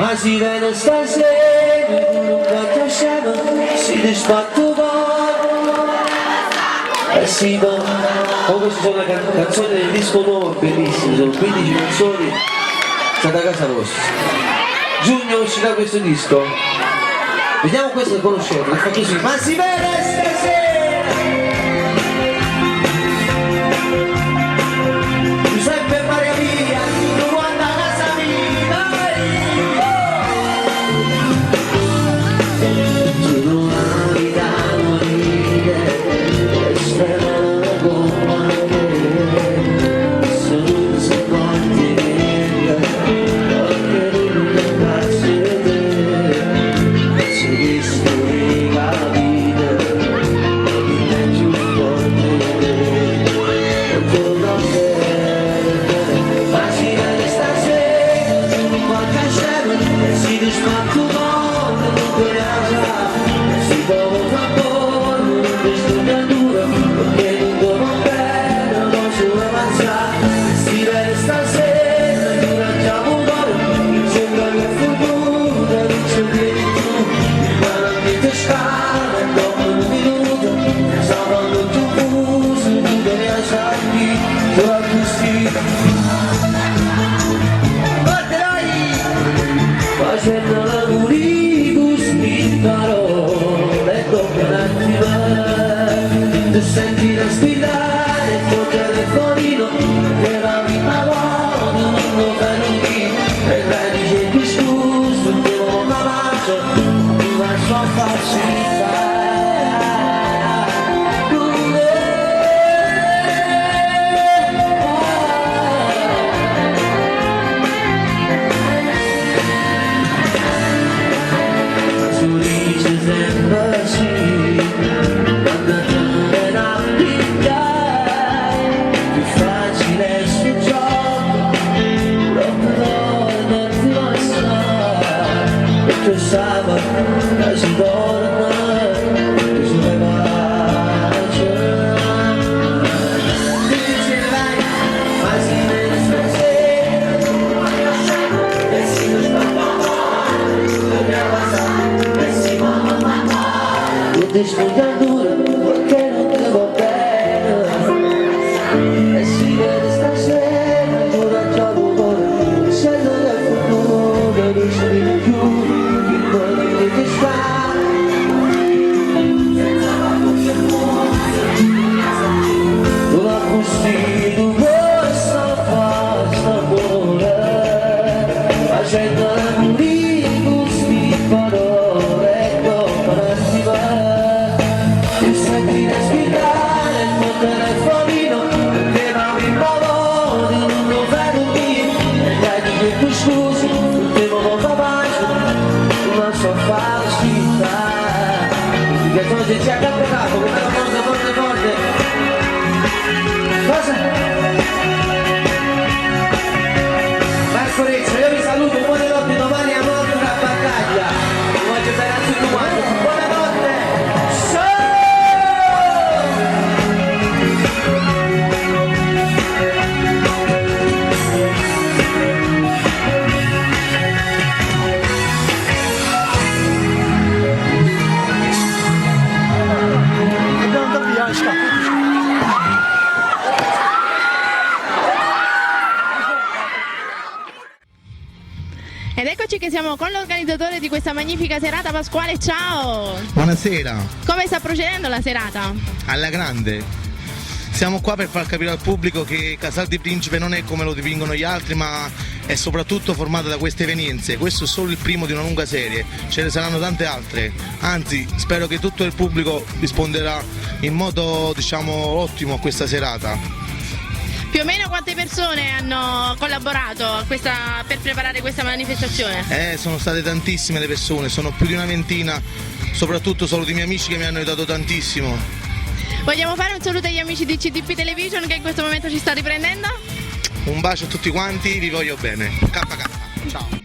Ma si vede stasera, un gatto scemo, si disfatto eh sì, ma queste sono le canzoni del disco nuovo, bellissime, sono 15 canzoni, state a casa vostra. Giugno uscirà questo disco, vediamo questo che conoscete, che fa così, ma si vede stasera! Giuseppe Maria Mia, tu guarda a casa mia, tu non hai da morire, facendo la curibus in parole doppia l'attiva tu senti la sfidare il tuo telefonino che la vita vuole non lo fai lì e dai dice più scusa che non la faccio ma so facilità sfogliatura perché non devo bene e si vede stasera giura già l'umore se non è futuro non si vede più il cuore che sta non ha possibile questa faccia amore facendo la curibus di parole senti respirare il tuo telefonino che va in favore non lo vedo qui e dai di che tu scusi che non lo fa mai non so fare uscita che sono se ci ha capitato questa cosa forte cosa? Marco Rezzo io vi saluto buonanotte domani a morte una battaglia vi voglio bene a tutti quanti buonanotte Ed eccoci che siamo con l'organizzatore di questa magnifica serata, Pasquale, ciao! Buonasera! Come sta procedendo la serata? Alla grande! Siamo qua per far capire al pubblico che Casal di Principe non è come lo dipingono gli altri, ma è soprattutto formata da queste evenienze. Questo è solo il primo di una lunga serie, ce ne saranno tante altre. Anzi, spero che tutto il pubblico risponderà in modo, diciamo, ottimo a questa serata. Più o meno quante persone hanno collaborato per preparare questa manifestazione? Sono state tantissime le persone, sono più di una ventina, soprattutto saluto i miei amici che mi hanno aiutato tantissimo. Vogliamo fare un saluto agli amici di CDP Television che in questo momento ci sta riprendendo? Un bacio a tutti quanti, vi voglio bene. KK, ciao!